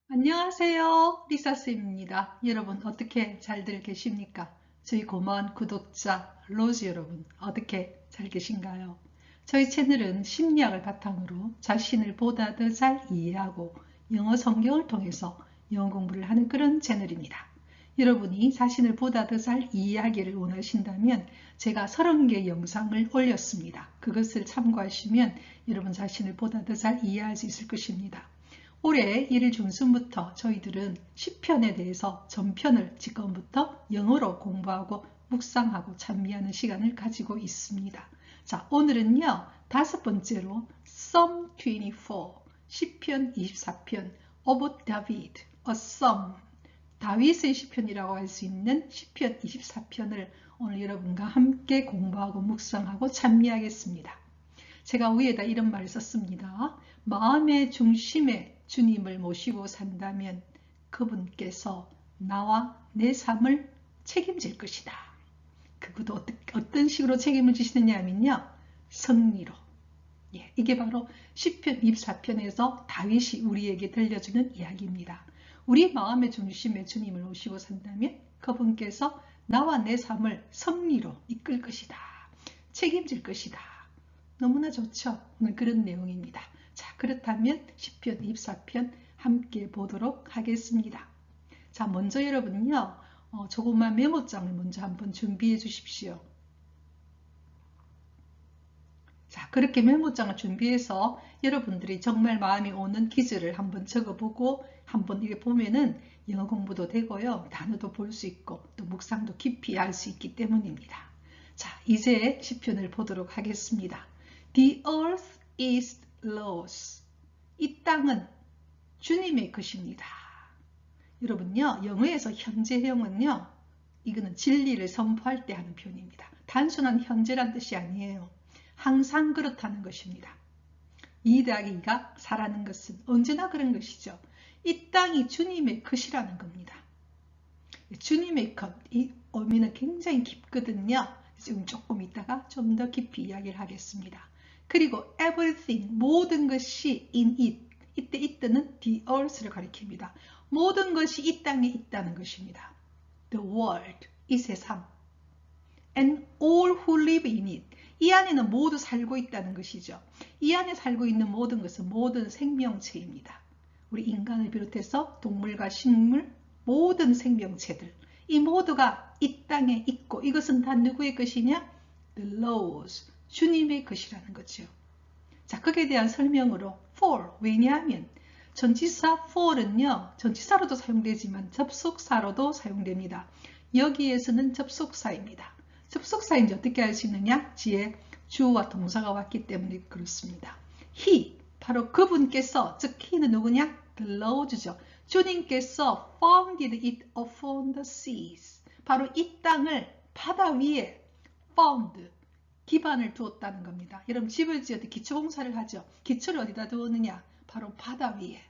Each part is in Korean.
안녕하세요. 리사쌤입니다. 여러분 어떻게 잘들 계십니까? 저희 고마운 구독자 로즈 여러분 어떻게 잘 계신가요? 저희 채널은 심리학을 바탕으로 자신을 보다 더 잘 이해하고 영어 성경을 통해서 영어 공부를 하는 그런 채널입니다. 여러분이 자신을 보다 더 잘 이해하기를 원하신다면 제가 30개 영상을 올렸습니다. 그것을 참고하시면 여러분 자신을 보다 더 잘 이해할 수 있을 것입니다. 올해 1일 중순부터 저희들은 시편에 대해서 전편을 지금부터 영어로 공부하고 묵상하고 찬미하는 시간을 가지고 있습니다. 자, 오늘은요. 5번째로 Psalm 24, 시편 24편 of David, a psalm, 다윗의 시편이라고 할 수 있는 시편 24편을 오늘 여러분과 함께 공부하고 묵상하고 찬미하겠습니다. 제가 위에다 이런 말을 썼습니다. 마음의 중심에 주님을 모시고 산다면 그분께서 나와 내 삶을 책임질 것이다. 그것도 어떤 식으로 책임을 지시느냐 하면요. 승리로. 이게 바로 시편 24편에서 다윗이 우리에게 들려주는 이야기입니다. 우리 마음의 중심에 주님을 모시고 산다면 그분께서 나와 내 삶을 승리로 이끌 것이다. 책임질 것이다. 너무나 좋죠. 오늘 그런 내용입니다. 자, 그렇다면 시편 24편 함께 보도록 하겠습니다. 자, 먼저 여러분요. 조그만 메모장을 먼저 한번 준비해 주십시오. 자, 그렇게 메모장을 준비해서 여러분들이 정말 마음이 오는 기절을 한번 적어보고 한번 이게 보면은 영어 공부도 되고요. 단어도 볼 수 있고 또 묵상도 깊이 할 수 있기 때문입니다. 자, 이제 시편을 보도록 하겠습니다. The earth is Lord's. 이 땅은 주님의 것입니다. 여러분요, 영어에서 현재형은요, 이거는 진리를 선포할 때 하는 표현입니다. 단순한 현재란 뜻이 아니에요. 항상 그렇다는 것입니다. 2 더하기 2가 4라는 것은 언제나 그런 것이죠. 이 땅이 주님의 것이라는 겁니다. 주님의 것, 이 의미는 굉장히 깊거든요. 지금 조금 있다가 좀 더 깊이 이야기를 하겠습니다. 그리고 everything, 모든 것이 in it, 이때 it는 the earth를 가리킵니다. 모든 것이 이 땅에 있다는 것입니다. The world, 이 세상. And all who live in it, 이 안에는 모두 살고 있다는 것이죠. 이 안에 살고 있는 모든 것은 모든 생명체입니다. 우리 인간을 비롯해서 동물과 식물, 모든 생명체들, 이 모두가 이 땅에 있고 이것은 다 누구의 것이냐? The Lord's, 주님의 것이라는 거죠. 자, 거기에 대한 설명으로 for, 왜냐하면 전치사 for은요, 전치사로도 사용되지만 접속사로도 사용됩니다. 여기에서는 접속사입니다. 접속사인지 어떻게 알 수 있느냐? 뒤에 주어와 동사가 왔기 때문에 그렇습니다. he, 바로 그분께서, 즉 he는 누구냐? The Lord죠. 주님께서 founded it upon the seas. 바로 이 땅을 바다 위에 found, 기반을 두었다는 겁니다. 여러분 집을 지을 때 기초공사를 하죠. 기초를 어디다 두었느냐? 바로 바다 위에.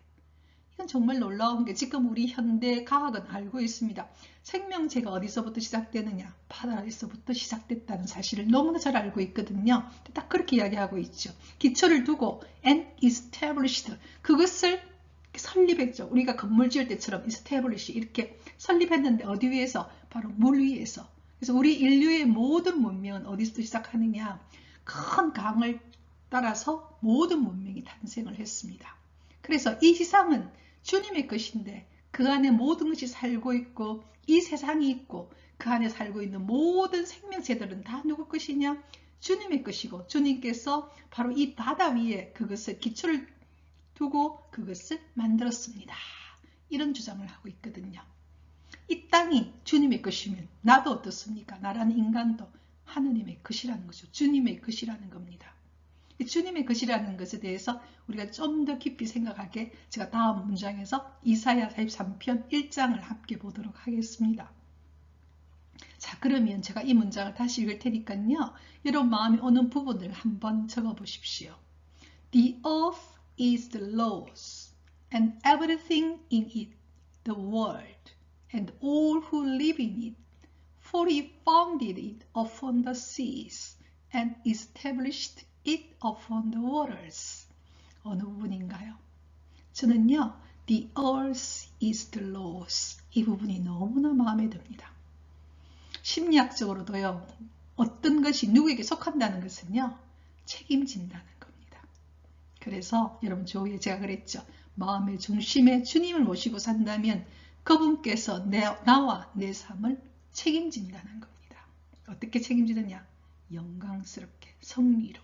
이건 정말 놀라운 게 지금 우리 현대 과학은 알고 있습니다. 생명체가 어디서부터 시작되느냐? 바다에서부터 시작됐다는 사실을 너무나 잘 알고 있거든요. 딱 그렇게 이야기하고 있죠. 기초를 두고 and established, 그것을 설립했죠. 우리가 건물 지을 때처럼 establish 이렇게 설립했는데 어디 위에서? 바로 물 위에서. 그래서 우리 인류의 모든 문명은 어디서 시작하느냐? 큰 강을 따라서 모든 문명이 탄생을 했습니다. 그래서 이 세상은 주님의 것인데 그 안에 모든 것이 살고 있고 이 세상이 있고 그 안에 살고 있는 모든 생명체들은 다 누구 것이냐? 주님의 것이고 주님께서 바로 이 바다 위에 그것을 기초를 두고 그것을 만들었습니다. 이런 주장을 하고 있거든요. 이 땅이 주님의 것이면 나도 어떻습니까? 나라는 인간도 하느님의 것이라는 거죠. 주님의 것이라는 겁니다. 주님의 것이라는 것에 대해서 우리가 좀 더 깊이 생각하게 제가 다음 문장에서 이사야 43편 1장을 함께 보도록 하겠습니다. 자, 그러면 제가 이 문장을 다시 읽을 테니까요. 여러분 마음에 오는 부분을 한번 적어 보십시오. The earth is the Lord's and everything in it, the world and all who live in it, for he founded it upon the seas and established it upon the waters. 어느 부분인가요? 저는요, The earth is the Lord's. 이 부분이 너무나 마음에 듭니다. 심리학적으로도요. 어떤 것이 누구에게 속한다는 것은요. 책임진다는 겁니다. 그래서 여러분 조후에 제가 그랬죠. 마음의 중심에 주님을 모시고 산다면 그분께서 나와 내 삶을 책임진다는 겁니다. 어떻게 책임지느냐? 영광스럽게 성리로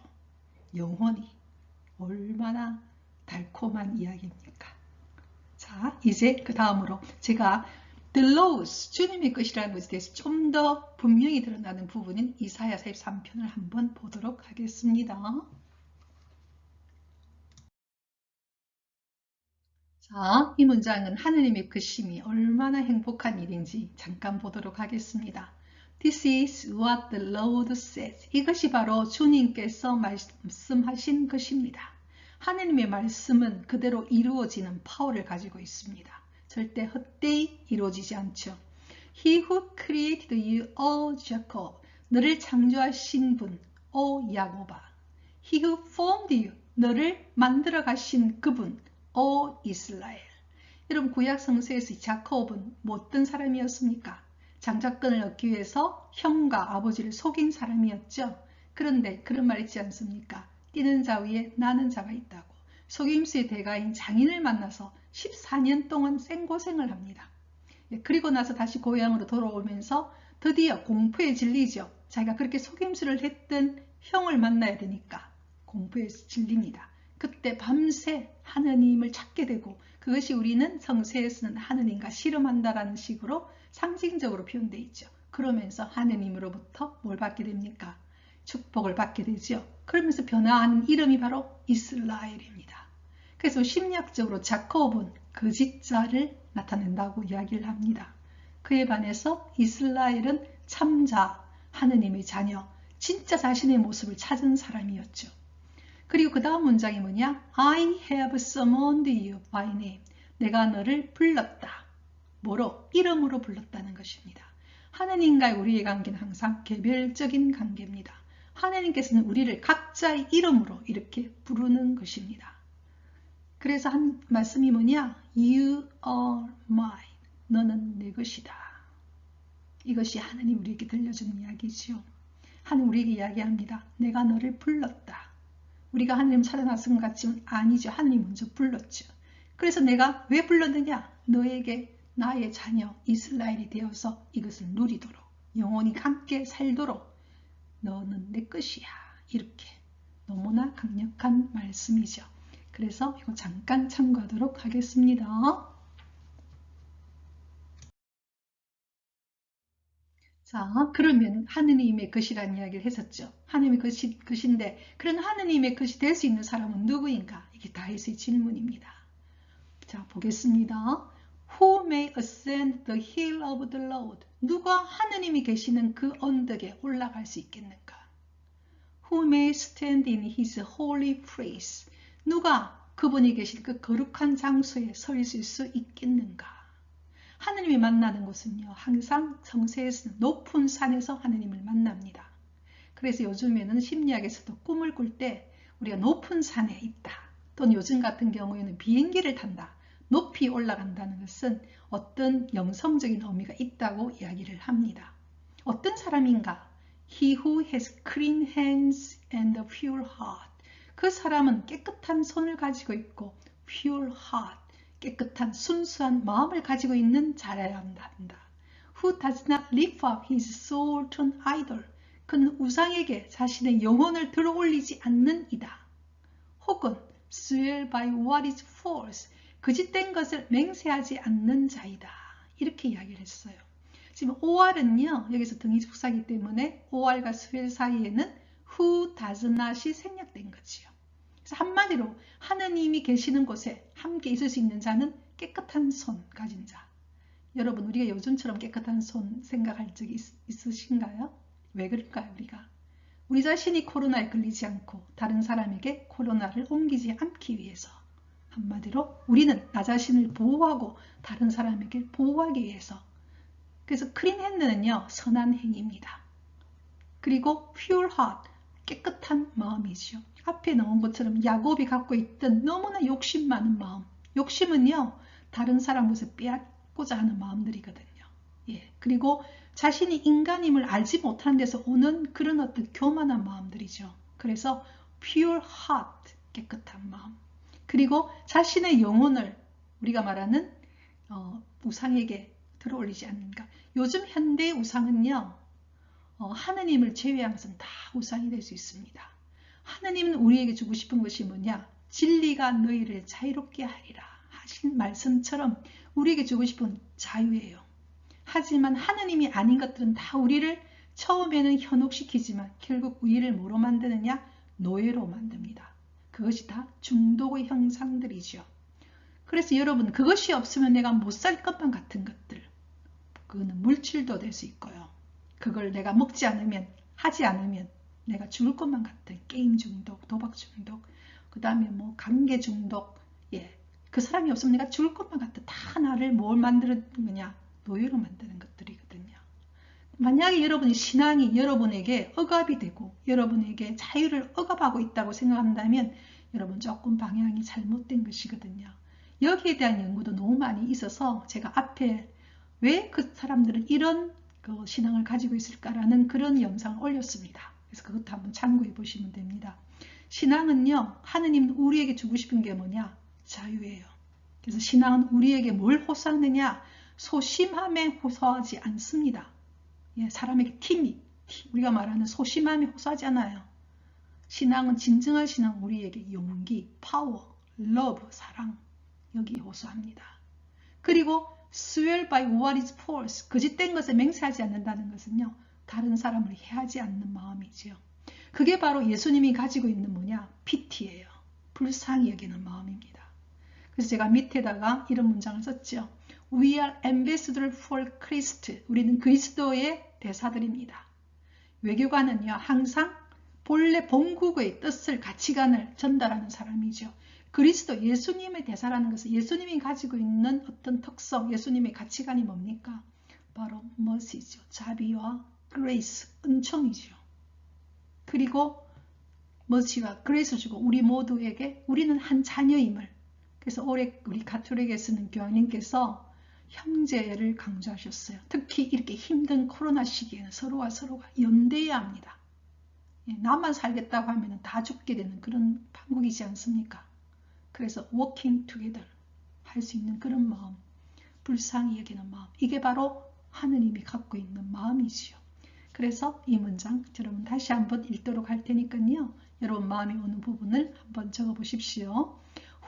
영원히. 얼마나 달콤한 이야기입니까? 자, 이제 그 다음으로 제가 The Lord's, 주님의 것이라는 것에 대해서 좀 더 분명히 드러나는 부분인 이사야 43편을 한번 보도록 하겠습니다. 자, 이 문장은 하느님의 것임이 얼마나 행복한 일인지 잠깐 보도록 하겠습니다. This is what the Lord says. 이것이 바로 주님께서 말씀하신 것입니다. 하느님의 말씀은 그대로 이루어지는 파워를 가지고 있습니다. 절대 헛되이 이루어지지 않죠. He who created you, O Jacob. 너를 창조하신 분, O 야고바. He who formed you. 너를 만들어 가신 그분, 오 이스라엘. 여러분 구약 성서에서 자콥은 어떤 사람이었습니까? 장자권을 얻기 위해서 형과 아버지를 속인 사람이었죠. 그런데 그런 말 있지 않습니까? 뛰는 자 위에 나는 자가 있다고. 속임수의 대가인 장인을 만나서 14년 동안 생고생을 합니다. 그리고 나서 다시 고향으로 돌아오면서 드디어 공포에 질리죠. 자기가 그렇게 속임수를 했던 형을 만나야 되니까 공포에 질립니다. 그때 밤새 하느님을 찾게 되고 그것이 우리는 성서에서는 하느님과 씨름한다라는 식으로 상징적으로 표현되어 있죠. 그러면서 하느님으로부터 뭘 받게 됩니까? 축복을 받게 되죠. 그러면서 변화하는 이름이 바로 이스라엘입니다. 그래서 심리학적으로 자콥은 거짓자를 나타낸다고 이야기를 합니다. 그에 반해서 이스라엘은 참자, 하느님의 자녀, 진짜 자신의 모습을 찾은 사람이었죠. 그리고 그 다음 문장이 뭐냐? I have summoned you by name. 내가 너를 불렀다. 뭐로? 이름으로 불렀다는 것입니다. 하느님과의 우리의 관계는 항상 개별적인 관계입니다. 하느님께서는 우리를 각자의 이름으로 이렇게 부르는 것입니다. 그래서 한 말씀이 뭐냐? You are mine. 너는 내 것이다. 이것이 하느님 우리에게 들려주는 이야기죠. 하느님 우리에게 이야기합니다. 내가 너를 불렀다. 우리가 하느님 찾아나선 것 같지만 아니죠. 하느님 먼저 불렀죠. 그래서 내가 왜 불렀느냐? 너에게 나의 자녀 이스라엘이 되어서 이것을 누리도록 영원히 함께 살도록 너는 내 것이야. 이렇게 너무나 강력한 말씀이죠. 그래서 이거 잠깐 참고하도록 하겠습니다. 자, 그러면 하느님의 것이라는 이야기를 했었죠. 하느님의 것인데 그런 하느님의 것이 될 수 있는 사람은 누구인가? 이게 다윗의 질문입니다. 자, 보겠습니다. Who may ascend the hill of the Lord? 누가 하느님이 계시는 그 언덕에 올라갈 수 있겠는가? Who may stand in his holy place? 누가 그분이 계신 그 거룩한 장소에 서 있을 수 있겠는가? 하느님이 만나는 곳은요. 항상 성서에서는 높은 산에서 하느님을 만납니다. 그래서 요즘에는 심리학에서도 꿈을 꿀 때 우리가 높은 산에 있다. 또는 요즘 같은 경우에는 비행기를 탄다. 높이 올라간다는 것은 어떤 영성적인 의미가 있다고 이야기를 합니다. 어떤 사람인가? He who has clean hands and a pure heart. 그 사람은 깨끗한 손을 가지고 있고 pure heart, 깨끗한 순수한 마음을 가지고 있는 자라야 한다. Who does not lift up his soul to an idol. 그는 우상에게 자신의 영혼을 들어올리지 않는 이다. 혹은 swear by what is false. 거짓된 것을 맹세하지 않는 자이다. 이렇게 이야기를 했어요. 지금 OR은요. 여기서 등위집사이기 때문에 OR과 swear 사이에는 who does not이 생략된 거지요. 그래서 한마디로 하느님이 계시는 곳에 함께 있을 수 있는 자는 깨끗한 손 가진 자. 여러분 우리가 요즘처럼 깨끗한 손 생각할 적이 있으신가요? 왜 그럴까요? 우리 자신이 코로나에 걸리지 않고 다른 사람에게 코로나를 옮기지 않기 위해서 한마디로 우리는 나 자신을 보호하고 다른 사람에게 보호하기 위해서. 그래서 클린 핸드는요. 선한 행위입니다. 그리고 pure heart, 깨끗한 마음이죠. 앞에 나온 것처럼 야곱이 갖고 있던 너무나 욕심 많은 마음. 욕심은요. 다른 사람 것을 빼앗고자 하는 마음들이거든요. 예, 그리고 자신이 인간임을 알지 못하는 데서 오는 그런 어떤 교만한 마음들이죠. 그래서 pure heart, 깨끗한 마음. 그리고 자신의 영혼을 우리가 말하는 우상에게 들어올리지 않는가. 요즘 현대의 우상은요, 하느님을 제외한 것은 다 우상이 될 수 있습니다. 하느님은 우리에게 주고 싶은 것이 뭐냐? 진리가 너희를 자유롭게 하리라 하신 말씀처럼 우리에게 주고 싶은 자유예요. 하지만 하느님이 아닌 것들은 다 우리를 처음에는 현혹시키지만 결국 우리를 뭐로 만드느냐? 노예로 만듭니다. 그것이 다 중독의 형상들이죠. 그래서 여러분, 그것이 없으면 내가 못 살 것만 같은 것들, 그거는 물질도 될 수 있고요. 그걸 내가 먹지 않으면, 하지 않으면 내가 죽을 것만 같은 게임 중독, 도박 중독, 그 다음에 뭐 관계 중독, 예, 그 사람이 없으면 내가 죽을 것만 같은, 다 나를 뭘 만드는 거냐? 노예로 만드는 것들이거든요. 만약에 여러분의 신앙이 여러분에게 억압이 되고 여러분에게 자유를 억압하고 있다고 생각한다면 여러분 조금 방향이 잘못된 것이거든요. 여기에 대한 연구도 너무 많이 있어서 제가 앞에 왜 그 사람들은 이런 그 신앙을 가지고 있을까라는 그런 영상을 올렸습니다. 그래서 그것도 한번 참고해 보시면 됩니다. 신앙은요, 하느님 우리에게 주고 싶은 게 뭐냐? 자유예요. 그래서 신앙은 우리에게 뭘 호소하느냐? 소심함에 호소하지 않습니다. 예, 사람에게 우리가 말하는 소심함에 호소하지 않아요. 신앙은, 진정한 신앙은 우리에게 용기, 파워, 러브, 사랑, 여기에 호소합니다. 그리고 swear by what is false, 거짓된 것에 맹세하지 않는다는 것은요, 다른 사람을 해하지 않는 마음이지요. 그게 바로 예수님이 가지고 있는 뭐냐? 피티예요. 불쌍히 여기는 마음입니다. 그래서 제가 밑에다가 이런 문장을 썼죠. We are ambassadors for Christ. 우리는 그리스도의 대사들입니다. 외교관은요, 항상 본래 본국의 뜻을, 가치관을 전달하는 사람이죠. 그리스도, 예수님의 대사라는 것은 예수님이 가지고 있는 어떤 특성, 예수님의 가치관이 뭡니까? 바로 mercy죠. 자비와 grace, 은총이죠. 그리고 mercy와 grace를 주고 우리 모두에게 우리는 한 자녀임을. 그래서 올해 우리 가톨릭에 쓰는 교황님께서 형제를 강조하셨어요. 특히 이렇게 힘든 코로나 시기에는 서로가 연대해야 합니다. 나만 살겠다고 하면 다 죽게 되는 그런 판국이지 않습니까? 그래서 working together 할 수 있는 그런 마음, 불쌍히 여기는 마음, 이게 바로 하느님이 갖고 있는 마음이지요. 그래서 이 문장 여러분 다시 한번 읽도록 할 테니까요. 여러분 마음이 오는 부분을 한번 적어 보십시오.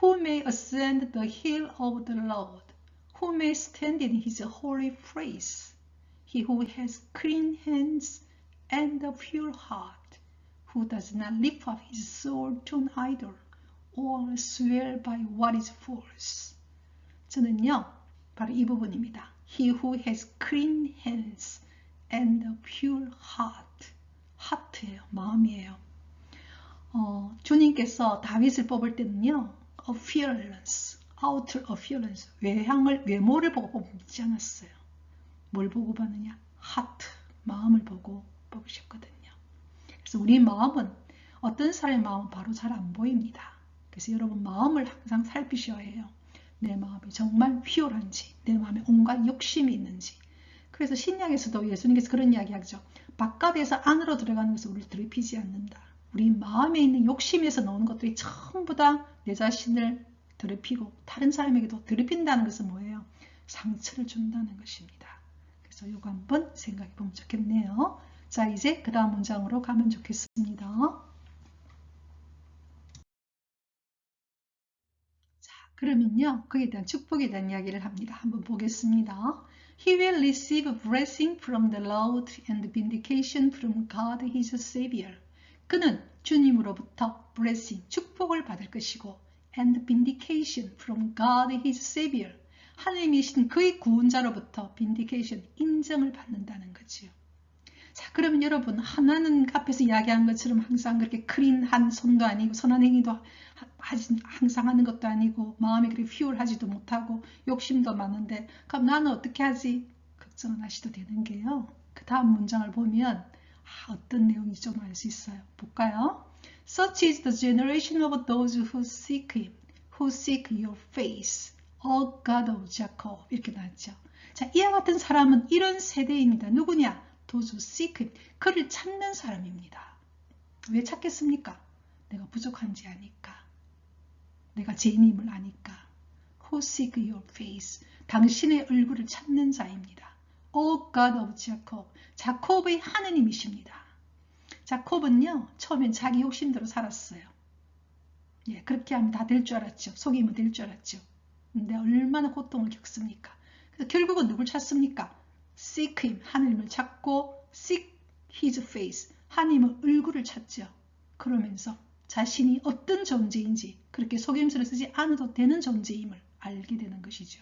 Who may ascend the hill of the Lord? Who may stand in his holy place? He who has clean hands and a pure heart, who does not lift up his soul to an idol, or swear by what is false. 저는요, 바로 이 부분입니다. He who has clean hands and a pure heart. 하트예요, 마음이에요. 주님께서 다윗을 뽑을 때는요, appearance, outer appearance, 외모를 보고 뽑지 않았어요. 뭘 보고 봤느냐? 하트, 마음을 보고 뽑으셨거든요. 그래서 우리 마음은, 어떤 사람의 마음은 바로 잘 안 보입니다. 그래서 여러분 마음을 항상 살피셔야 해요. 내 마음이 정말 피어란지, 내 마음에 온갖 욕심이 있는지. 그래서 신약에서도 예수님께서 그런 이야기 하죠. 바깥에서 안으로 들어가는 것을 우리를 더럽히지 않는다. 우리 마음에 있는 욕심에서 나오는 것들이 전부 다 내 자신을 더럽히고 다른 사람에게도 더럽힌다는 것은 뭐예요? 상처를 준다는 것입니다. 그래서 이거 한번 생각해 보면 좋겠네요. 자, 이제 그 다음 문장으로 가면 좋겠습니다. 자, 그러면요, 거기에 대한 축복에 대한 이야기를 합니다. 한번 보겠습니다. He will receive blessing from the Lord and vindication from God his Savior. 그는 주님으로부터 blessing, 축복을 받을 것이고 and vindication from God his Savior. 하나님이신 그의 구원자로부터 vindication, 인정을 받는다는 거지요. 자, 그러면 여러분, 하나는 앞에서 이야기한 것처럼 항상 그렇게 클린한 손도 아니고 선한 행위도 항상 하는 것도 아니고 마음이 그렇게 퓨어하지도 못하고 욕심도 많은데 그럼 나는 어떻게 하지? 걱정은 하셔도 되는 게요. 그 다음 문장을 보면 어떤 내용인지 좀 알 수 있어요. 볼까요? Such is the generation of those who seek him, who seek your face, O God of Jacob 이렇게 나왔죠. 자, 이와 같은 사람은 이런 세대입니다. 누구냐? Those who seek him. 그를 찾는 사람입니다. 왜 찾겠습니까? 내가 부족한지 아니까. 내가 죄인임을 아니까. Who seek your face. 당신의 얼굴을 찾는 자입니다. O God of Jacob. 자콥의 하느님이십니다. 자콥은요, 처음엔 자기 욕심대로 살았어요. 예, 그렇게 하면 다 될 줄 알았죠. 속이면 될 줄 알았죠. 근데 얼마나 고통을 겪습니까? 그래서 결국은 누굴 찾습니까? Seek him. 하느님을 찾고 seek his face. 하느님의 얼굴을 찾죠. 그러면서 자신이 어떤 존재인지 그렇게 속임수를 쓰지 않아도 되는 존재임을 알게 되는 것이죠.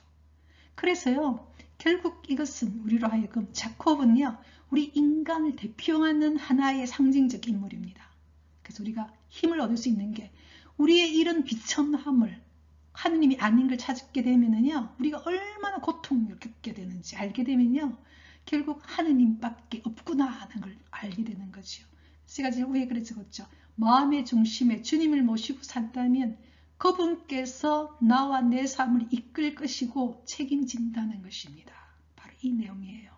그래서요, 결국 이것은 우리로 하여금 자콥은요, 우리 인간을 대표하는 하나의 상징적 인물입니다. 그래서 우리가 힘을 얻을 수 있는 게 우리의 이런 비천함을 하느님이 아닌 걸 찾게 되면은요, 우리가 얼마나 고통을 겪게 되는지 알게 되면요, 결국 하느님밖에 없구나 하는 걸 알게 되는 거죠. 제가 제일 후에 그래 적었죠. 마음의 중심에 주님을 모시고 산다면 그분께서 나와 내 삶을 이끌 것이고 책임진다는 것입니다. 바로 이 내용이에요.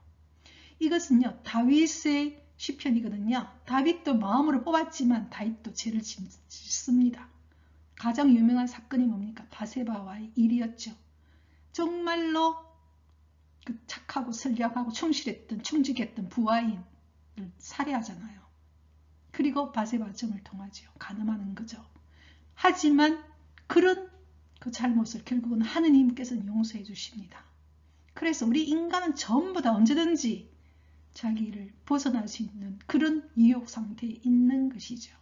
이것은요, 다윗의 시편이거든요. 다윗도 마음으로 뽑았지만 다윗도 죄를 짓습니다. 가장 유명한 사건이 뭡니까? 바세바와의 일이었죠. 정말로 그 착하고 선량하고 충실했던 충직했던 부하인을 살해하잖아요. 그리고 바세바와 점을 통하죠. 간음하는 거죠. 하지만 그런 그 잘못을 결국은 하느님께서는 용서해 주십니다. 그래서 우리 인간은 전부 다 언제든지 자기를 벗어날 수 있는 그런 유혹 상태에 있는 것이죠.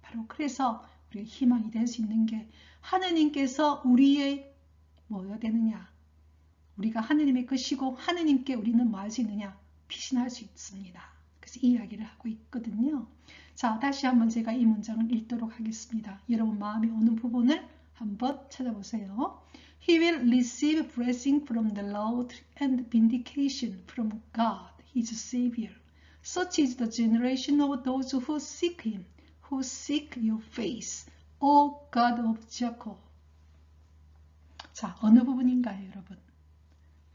바로 그래서 우리가 희망이 될 수 있는 게 하느님께서 우리의 뭐가 되느냐? 우리가 하느님의 것이고 하느님께 우리는 뭐 할 수 있느냐? 피신할 수 있습니다. 그래서 이 이야기를 하고 있거든요. 자, 다시 한번 제가 이 문장을 읽도록 하겠습니다. 여러분 마음에 오는 부분을 한번 찾아보세요. He will receive blessing from the Lord and vindication from God, his Savior. Such is the generation of those who seek him, who seek your face, O God of Jacob. 자, 어느 부분인가요, 여러분?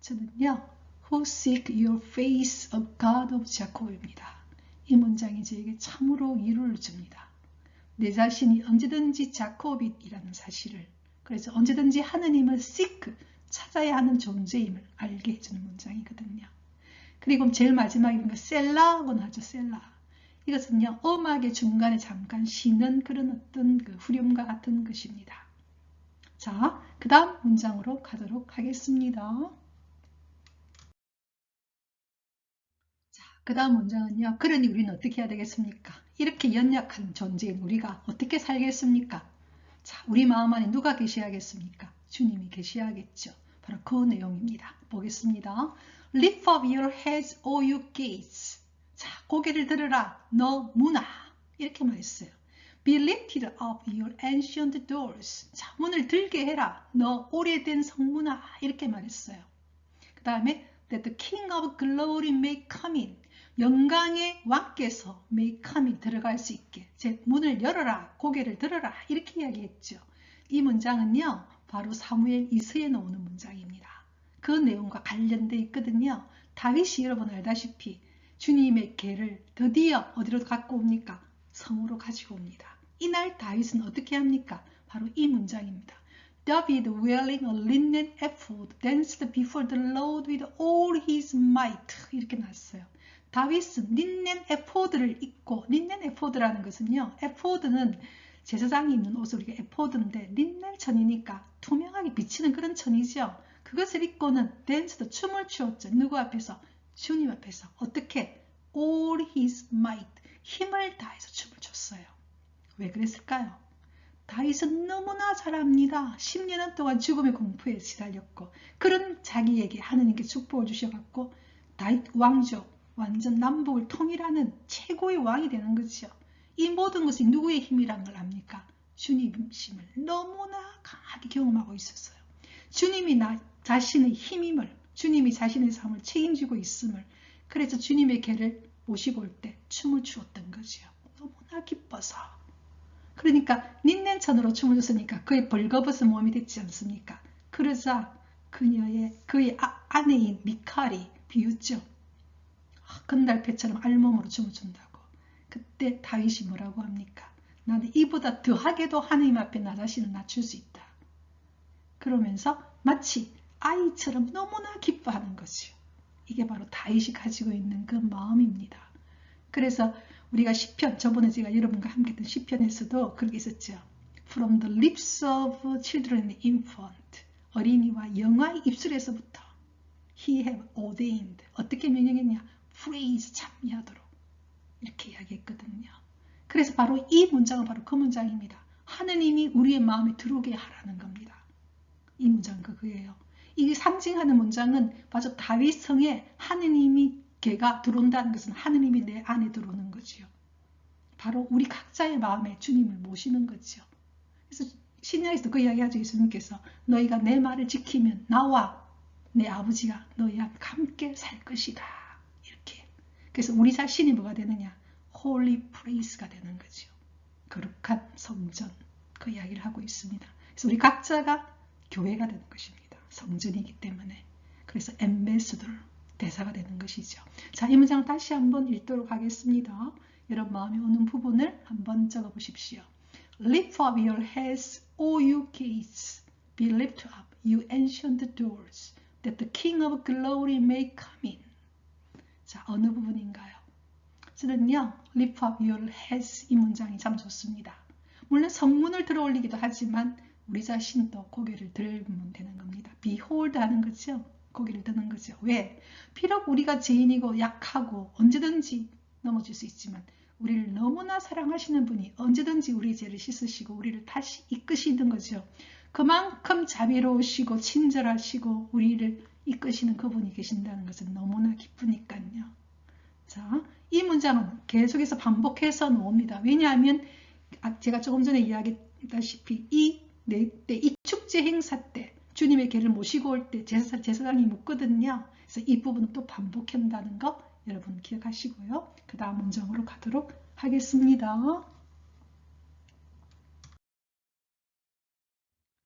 저는요, who seek your face, O God of Jacob입니다. 이 문장이 저에게 참으로 위로를 줍니다. 내 자신이 언제든지 자콥이라는 사실을, 그래서 언제든지 하느님을 seek, 찾아야 하는 존재임을 알게 해주는 문장이거든요. 그리고 제일 마지막에 보니까 셀라하고 나죠. 셀라. 이것은요, 음악의 중간에 잠깐 쉬는 그런 어떤 그 후렴과 같은 것입니다. 자, 그 다음 문장으로 가도록 하겠습니다. 자, 그 다음 문장은요, 그러니 우리는 어떻게 해야 되겠습니까? 이렇게 연약한 존재인 우리가 어떻게 살겠습니까? 자, 우리 마음 안에 누가 계셔야겠습니까? 주님이 계셔야겠죠. 바로 그 내용입니다. 보겠습니다. Lift up your heads, O you gates. 자, 고개를 들으라, 너 문아. 이렇게 말했어요. Be lifted up, your ancient doors. 자, 문을 들게 해라, 너 오래된 성문아. 이렇게 말했어요. 그 다음에 That the King of Glory may come in. 영광의 왕께서 may come in, 들어갈 수 있게. 제 문을 열어라, 고개를 들어라. 이렇게 이야기했죠. 이 문장은요, 바로 사무엘 2서에 나오는 문장입니다. 그 내용과 관련되어 있거든요. 다윗이 여러분 알다시피 주님의 궤를 드디어 어디로 갖고 옵니까? 성으로 가지고 옵니다. 이날 다윗은 어떻게 합니까? 바로 이 문장입니다. David wearing a linen ephod danced before the Lord with all his might. 이렇게 나왔어요. 다윗은 린넨 에포드를 입고, 린넨 에포드라는 것은요, 에포드는 제사장이 입는 옷을 우리가 에포드인데 린넨 천이니까 투명하게 비치는 그런 천이죠. 그것을 입고는 댄스도 춤을 추었죠. 누구 앞에서? 주님 앞에서. 어떻게? All his might. 힘을 다해서 춤을 췄어요. 왜 그랬을까요? 다윗은 너무나 잘합니다. 10년 동안 죽음의 공포에 시달렸고, 그런 자기에게 하느님께 축복을 주셔갖고 다윗 왕족, 완전 남북을 통일하는 최고의 왕이 되는 거죠. 이 모든 것이 누구의 힘이란 걸 압니까? 주님심을 너무나 강하게 경험하고 있었어요. 주님이 나 자신의 힘임을, 주님이 자신의 삶을 책임지고 있음을, 그래서 주님의 궤를 모시고 올 때 춤을 추었던 거죠. 너무나 기뻐서. 그러니까 린넨천으로 춤을 췄으니까 그의 벌거벗은 몸이 됐지 않습니까? 그러자 그의 아내인 미칼이 비웃죠. 건달패처럼 알몸으로 춤을 춘다고. 그때 다윗이 뭐라고 합니까? 나는 이보다 더하게도 하나님 앞에 나 자신을 낮출 수 있다. 그러면서 마치 아이처럼 너무나 기뻐하는 것이요. 이게 바로 다윗이 가지고 있는 그 마음입니다. 그래서 우리가 시편, 저번에 제가 여러분과 함께 했던 시편에서도 그렇게 있었죠. From the lips of children and infant, 어린이와 영아의 입술에서부터 He have ordained, 어떻게 명령했냐? Praise, 찬미하도록 이렇게 이야기했거든요. 그래서 바로 이 문장은 바로 그 문장입니다. 하느님이 우리의 마음에 들어오게 하라는 겁니다. 이 문장 그거예요. 이 상징하는 문장은 바로 다윗 성에 하느님이 걔가 들어온다는 것은 하느님이 내 안에 들어오는 거지요. 바로 우리 각자의 마음에 주님을 모시는 거죠. 그래서 신약에서 그 이야기하죠. 예수님께서 너희가 내 말을 지키면 나와 내 아버지가 너희와 함께 살 것이다. 이렇게. 그래서 우리 자신이 뭐가 되느냐? Holy Place가 되는 거죠. 거룩한 성전. 그 이야기를 하고 있습니다. 그래서 우리 각자가 교회가 되는 것입니다. 성전이기 때문에. 그래서 엠베스돌, 대사가 되는 것이죠. 자, 이 문장을 다시 한번 읽도록 하겠습니다. 여러분 마음에 오는 부분을 한번 적어 보십시오. Lift up your heads, O you gates. Be lifted up, you ancient doors, that the King of glory may come in. 자, 어느 부분인가요? 저는요, Lift up your heads 이 문장이 참 좋습니다. 물론 성문을 들어 올리기도 하지만 우리 자신도 고개를 들면 되는 겁니다. Behold 하는 거죠. 고개를 드는 거죠. 왜? 비록 우리가 죄인이고 약하고 언제든지 넘어질 수 있지만 우리를 너무나 사랑하시는 분이 언제든지 우리 죄를 씻으시고 우리를 다시 이끄시는 거죠. 그만큼 자비로우시고 친절하시고 우리를 이끄시는 그분이 계신다는 것은 너무나 기쁘니까요. 자, 이 문장은 계속해서 반복해서 나옵니다. 왜냐하면 제가 조금 전에 이야기했다시피 이 축제 행사 때 주님의 궤를 모시고 올 때 제사장이 묻거든요. 그래서 이 부분은 또 반복한다는 거 여러분 기억하시고요. 그 다음 문장으로 가도록 하겠습니다.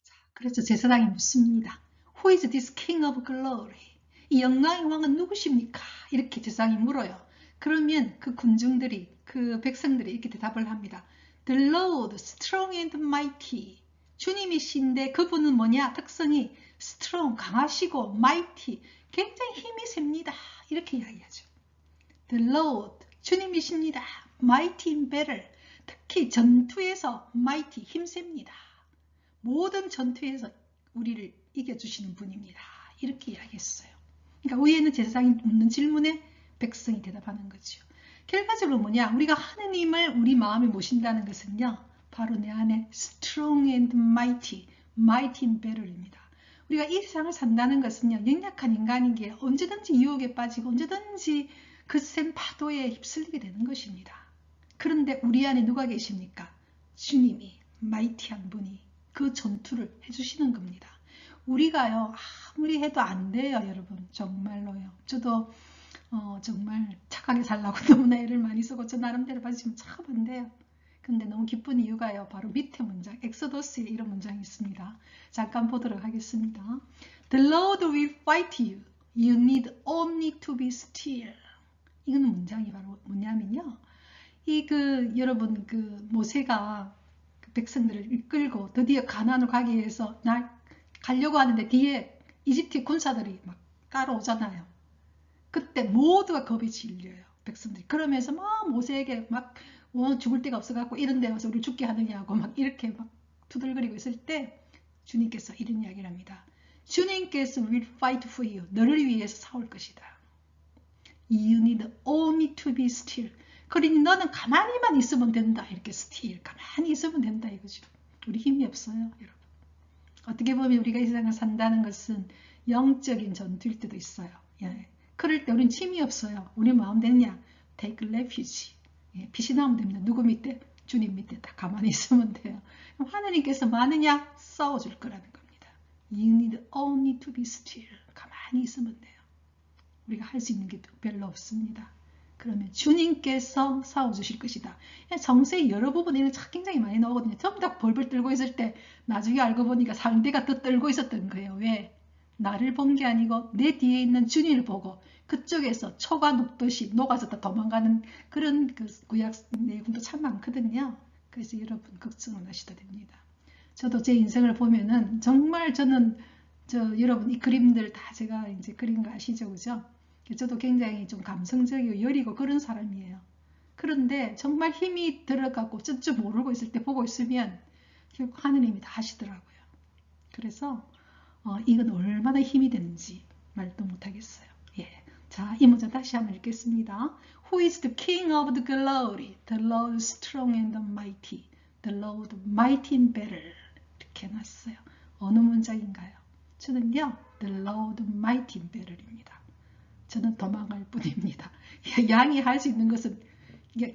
자, 그래서 제사장이 묻습니다. Who is this King of Glory? 이 영광의 왕은 누구십니까? 이렇게 제사장이 물어요. 그러면 그 군중들이, 그 백성들이 이렇게 대답을 합니다. The Lord, strong and mighty. 주님이신데 그분은 뭐냐? 특성이 strong, 강하시고 mighty, 굉장히 힘이 셉니다. 이렇게 이야기하죠. The Lord, 주님이십니다. Mighty in battle, 특히 전투에서 mighty, 힘셉니다. 모든 전투에서 우리를 이겨주시는 분입니다. 이렇게 이야기했어요. 그러니까 위에는 제사장이 묻는 질문에 백성이 대답하는 거죠. 결과적으로 뭐냐? 우리가 하느님을 우리 마음에 모신다는 것은요. 바로 내 안에 strong and mighty, mighty in battle입니다. 우리가 이 세상을 산다는 것은요. 연약한 인간인 게 언제든지 유혹에 빠지고 언제든지 그 센 파도에 휩쓸리게 되는 것입니다. 그런데 우리 안에 누가 계십니까? 주님이, 마이티한 분이 그 전투를 해주시는 겁니다. 우리가요. 아무리 해도 안 돼요. 여러분. 정말로요. 저도 정말 착하게 살라고 너무나 애를 많이 쓰고 저 나름대로 봐주시면 참 안 돼요. 근데 너무 기쁜 이유가요. 바로 밑에 문장, 엑소더스에 이런 문장이 있습니다. 잠깐 보도록 하겠습니다. The Lord will fight you. You need only to be still. 이거는 문장이 바로 뭐냐면요. 여러분 모세가 그 백성들을 이끌고 드디어 가나안으로 가기 위해서 가려고 하는데 뒤에 이집트 군사들이 막 따라오잖아요. 그때 모두가 겁에 질려요. 백성들이. 그러면서 막 모세에게 막 죽을 데가 없어갖고 이런 데 와서 우리 죽게 하느냐고 막 이렇게 막 투덜거리고 있을 때 주님께서 이런 이야기를 합니다. 주님께서 will fight for you. 너를 위해서 싸울 것이다. You need only to be still. 그러니 너는 가만히만 있으면 된다. 이렇게 still. 가만히 있으면 된다 이거죠. 우리 힘이 없어요. 여러분. 어떻게 보면 우리가 이 세상을 산다는 것은 영적인 전투일 때도 있어요. 예. 그럴 때 우리는 힘이 없어요. 우리 마음 되느냐? Take refuge. 예, 빛이 나오면 됩니다. 누구 밑에? 주님 밑에 다 가만히 있으면 돼요. 하나님께서 많으냐? 싸워줄 거라는 겁니다. You need only to be still. 가만히 있으면 돼요. 우리가 할 수 있는 게 별로 없습니다. 그러면 주님께서 싸워주실 것이다. 정세의 여러 부분에는 굉장히 많이 나오거든요. 전부 다 벌벌 떨고 있을 때 나중에 알고 보니까 상대가 더 떨고 있었던 거예요. 왜? 나를 본 게 아니고 내 뒤에 있는 주님을 보고 그쪽에서 초가 녹듯이 녹아서 다 도망가는 그런 그 구약 내용도 참 많거든요. 그래서 여러분 걱정을 하셔도 됩니다. 저도 제 인생을 보면은 정말 저는 여러분 이 그림들 다 제가 이제 그린 거 아시죠, 그죠? 저도 굉장히 좀 감성적이고 여리고 그런 사람이에요. 그런데 정말 힘이 들어가고 쯧쯧 모르고 있을 때 보고 있으면 결국 하느님이 다 하시더라고요. 그래서 이건 얼마나 힘이 되는지 말도 못하겠어요. 예. 자, 이 문장 다시 한번 읽겠습니다. Who is the king of the glory? The Lord strong and mighty. The Lord mighty in battle. 이렇게 해놨어요. 어느 문장인가요? 저는요, The Lord mighty in battle입니다. 저는 도망갈 뿐입니다. 양이 할 수 있는 것은,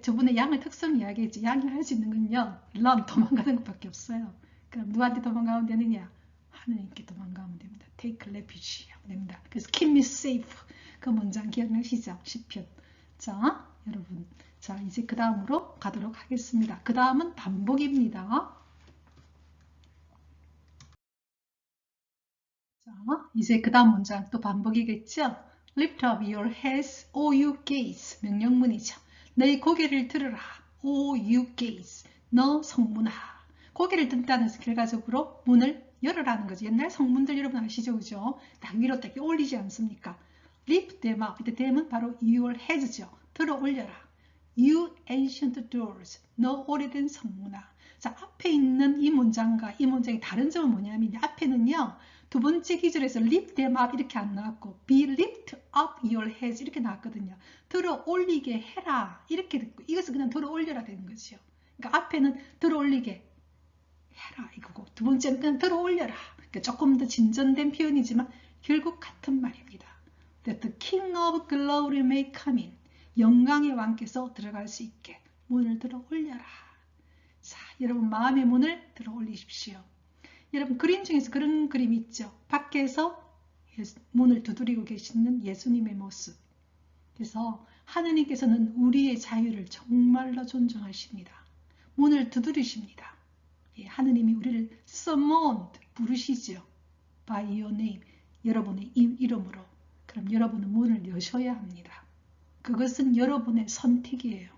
저번에 양의 특성 이야기했죠. 양이 할 수 있는 건요, run, 도망가는 것밖에 없어요. 그럼 누구한테 도망가면 되느냐? 하느님께 도망가면 됩니다. Take refuge 하면 됩니다. 그래서 keep me safe. 그 문장 기억나시죠? 시편. 자, 여러분. 자, 이제 그 다음으로 가도록 하겠습니다. 그 다음은 반복입니다. 자, 이제 그 다음 문장 또 반복이겠죠? Lift up your heads, O you gates. 명령문이죠. 너희 고개를 들으라. O you gates. 너 성문아. 고개를 든다는 것은 결과적으로 문을 열으라는 거죠. 옛날 성문들 여러분 아시죠? 그죠? 딱 위로 딱 올리지 않습니까? Lift them up. 이때 them은 바로 your heads죠. 들어 올려라. You ancient doors. 너 오래된 성문아. 자, 앞에 있는 이 문장과 이 문장의 다른 점은 뭐냐면 앞에는요. 두 번째 기절에서 lift them up 이렇게 안 나왔고 be lift up your heads 이렇게 나왔거든요. 들어 올리게 해라 이렇게 듣고 이것은 그냥 들어 올려라 되는 거죠. 그러니까 앞에는 들어 올리게 해라 이거고 두 번째는 그냥 들어 올려라. 그러니까 조금 더 진전된 표현이지만 결국 같은 말입니다. That the King of Glory may come in. 영광의 왕께서 들어갈 수 있게 문을 들어 올려라. 자, 여러분 마음의 문을 들어 올리십시오. 여러분 그림 중에서 그런 그림이 있죠. 밖에서 문을 두드리고 계시는 예수님의 모습. 그래서 하느님께서는 우리의 자유를 정말로 존중하십니다. 문을 두드리십니다. 예, 하느님이 우리를 summoned, 부르시죠. By your name, 여러분의 이름으로. 그럼 여러분은 문을 여셔야 합니다. 그것은 여러분의 선택이에요.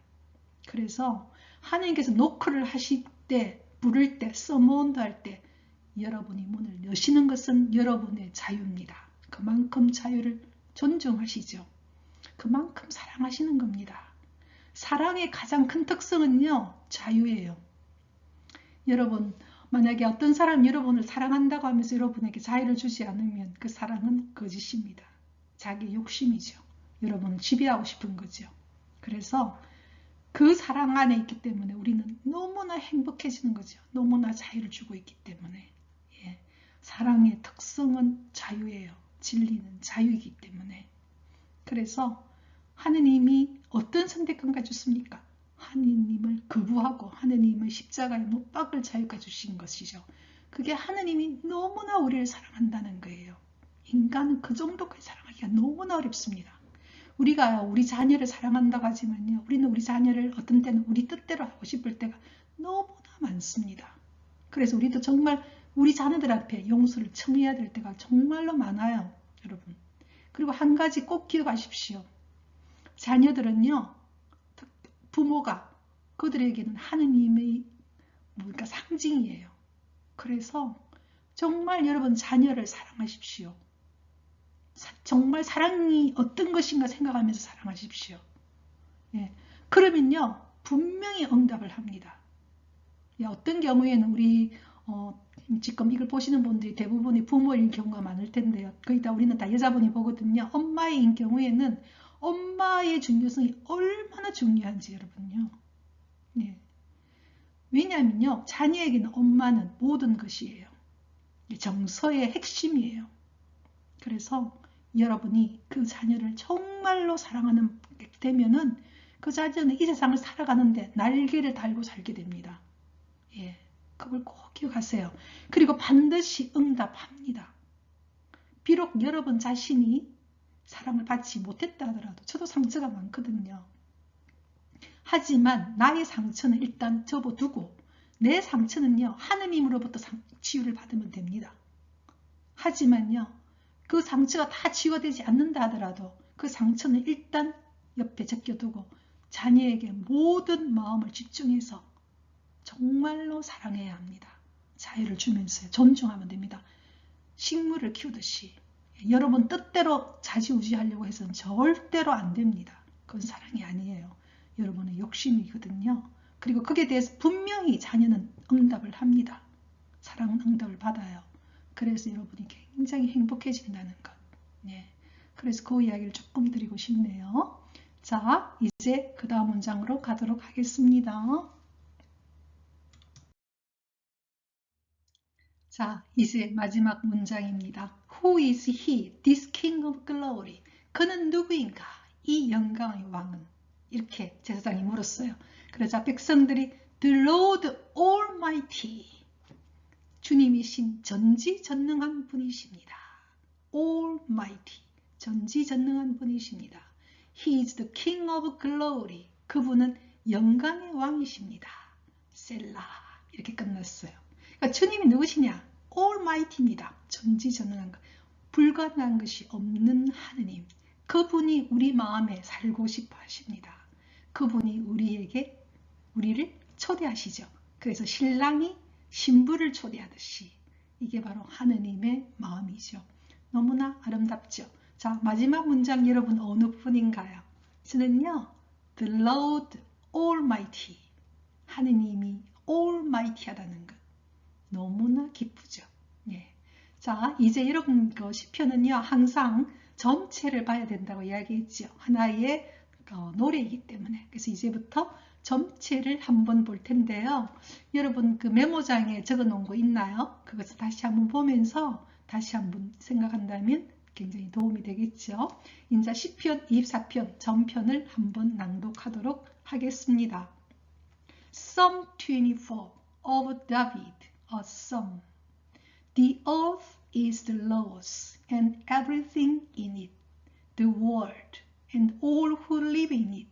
그래서 하느님께서 노크를 하실 때, 부를 때, summoned 할 때 여러분이 문을 여시는 것은 여러분의 자유입니다. 그만큼 자유를 존중하시죠. 그만큼 사랑하시는 겁니다. 사랑의 가장 큰 특성은요. 자유예요. 여러분 만약에 어떤 사람이 여러분을 사랑한다고 하면서 여러분에게 자유를 주지 않으면 그 사랑은 거짓입니다. 자기 욕심이죠. 여러분을 지배하고 싶은 거죠. 그래서 그 사랑 안에 있기 때문에 우리는 너무나 행복해지는 거죠. 너무나 자유를 주고 있기 때문에. 예. 사랑의 특성은 자유예요. 진리는 자유이기 때문에. 그래서 하느님이 어떤 선택권까지 줬습니까? 하느님을 거부하고 하느님의 십자가에 못 박을 자유까지 주신 것이죠. 그게 하느님이 너무나 우리를 사랑한다는 거예요. 인간은 그 정도까지 사랑하기가 너무나 어렵습니다. 우리가 우리 자녀를 사랑한다고 하지만요. 우리는 우리 자녀를 어떤 때는 우리 뜻대로 하고 싶을 때가 너무나 많습니다. 그래서 우리도 정말 우리 자녀들 앞에 용서를 청해야 될 때가 정말로 많아요. 여러분. 그리고 한 가지 꼭 기억하십시오. 자녀들은요. 부모가 그들에게는 하느님의 뭔가 상징이에요. 그래서 정말 여러분 자녀를 사랑하십시오. 정말 사랑이 어떤 것인가 생각하면서 사랑하십시오. 예. 그러면요. 분명히 응답을 합니다. 예, 어떤 경우에는 우리 지금 이걸 보시는 분들이 대부분이 부모인 경우가 많을 텐데요. 거의 다 우리는 다 여자분이 보거든요. 엄마인 경우에는 엄마의 중요성이 얼마나 중요한지 여러분요. 예. 왜냐하면요. 자녀에게는 엄마는 모든 것이에요. 정서의 핵심이에요. 그래서 여러분이 그 자녀를 정말로 사랑하는 되면은 그 자녀는 이 세상을 살아가는데 날개를 달고 살게 됩니다. 예, 그걸 꼭 기억하세요. 그리고 반드시 응답합니다. 비록 여러분 자신이 사랑을 받지 못했다 하더라도 저도 상처가 많거든요. 하지만 나의 상처는 일단 접어두고 내 상처는요. 하느님으로부터 치유를 받으면 됩니다. 하지만요. 그 상처가 다 치유되지 않는다 하더라도 그 상처는 일단 옆에 제껴두고 자녀에게 모든 마음을 집중해서 정말로 사랑해야 합니다. 자유를 주면서요. 존중하면 됩니다. 식물을 키우듯이 여러분 뜻대로 좌지우지하려고 해서는 절대로 안 됩니다. 그건 사랑이 아니에요. 여러분의 욕심이거든요. 그리고 거기에 대해서 분명히 자녀는 응답을 합니다. 사랑은 응답을 받아요. 그래서 여러분이 굉장히 행복해진다는 것. 네. 그래서 그 이야기를 조금 드리고 싶네요. 자, 이제 그 다음 문장으로 가도록 하겠습니다. 자, 이제 마지막 문장입니다. Who is he, this king of glory? 그는 누구인가? 이 영광의 왕은? 이렇게 제사장이 물었어요. 그러자 백성들이 The Lord Almighty, 주님이신 전지전능한 분이십니다. Almighty, 전지전능한 분이십니다. He is the King of Glory, 그분은 영광의 왕이십니다. 셀라, 이렇게 끝났어요. 그러니까 주님이 누구시냐? Almighty입니다. 전지전능한 것, 불가능한 것이 없는 하느님, 그분이 우리 마음에 살고 싶어 하십니다. 그분이 우리를 초대하시죠. 그래서 신랑이 신부를 초대하듯이 이게 바로 하느님의 마음이죠. 너무나 아름답죠. 자, 마지막 문장 여러분 어느 분인가요? 저는요, The Lord Almighty, 하느님이 Almighty하다는 것 너무나 기쁘죠. 예. 자, 이제 여러분 그 시편은요, 항상 전체를 봐야 된다고 이야기했죠. 하나의 노래이기 때문에. 그래서 이제부터 전체를 한번 볼 텐데요. 여러분 그 메모장에 적어 놓은 거 있나요? 그것을 다시 한번 보면서 다시 한번 생각한다면 굉장히 도움이 되겠죠. 이제 시편 24편 전편을 한번 낭독하도록 하겠습니다. Psalm 24 of David, a psalm. The earth is the Lord's and everything in it, the world and all who live in it.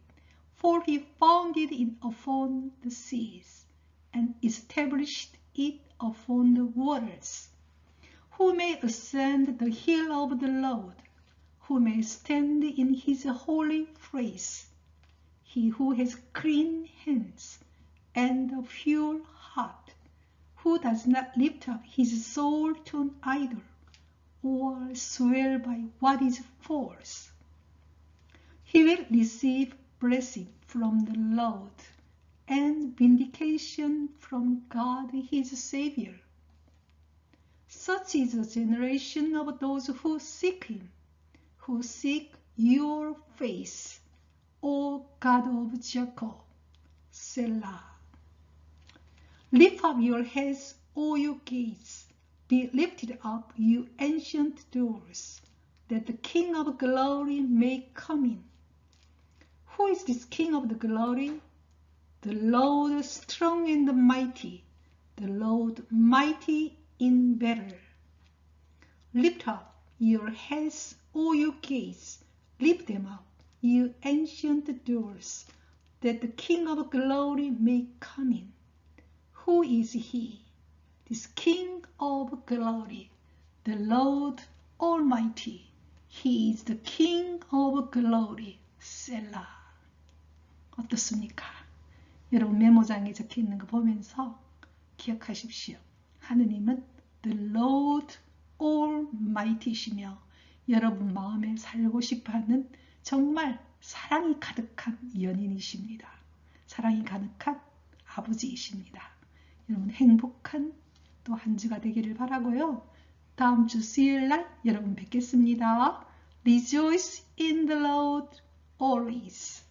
For he founded it upon the seas and established it upon the waters. Who may ascend the hill of the Lord? Who may stand in his holy place? He who has clean hands and a pure heart, who does not lift up his soul to an idol, or swear by what is false. He will receive blessing from the Lord and vindication from God his Savior. Such is the generation of those who seek him, who seek your face, O God of Jacob. Selah. Lift up your heads, O you gates, be lifted up, you ancient doors, that the King of glory may come in. Who is this King of the glory? The Lord strong and mighty, the Lord mighty in battle. Lift up your heads, O you gates, lift them up, you ancient doors, that the King of glory may come in. Who is he? This King of glory, the Lord Almighty. He is the King of glory. 셀라. 어떻습니까? 여러분 메모장에 적혀 있는 거 보면서 기억하십시오. 하느님은 The Lord Almighty시며 여러분 마음에 살고 싶어하는 정말 사랑이 가득한 연인이십니다. 사랑이 가득한 아버지이십니다. 여러분 행복한 또 한 주가 되기를 바라고요. 다음 주 수요일날 여러분 뵙겠습니다. Rejoice in the Lord always.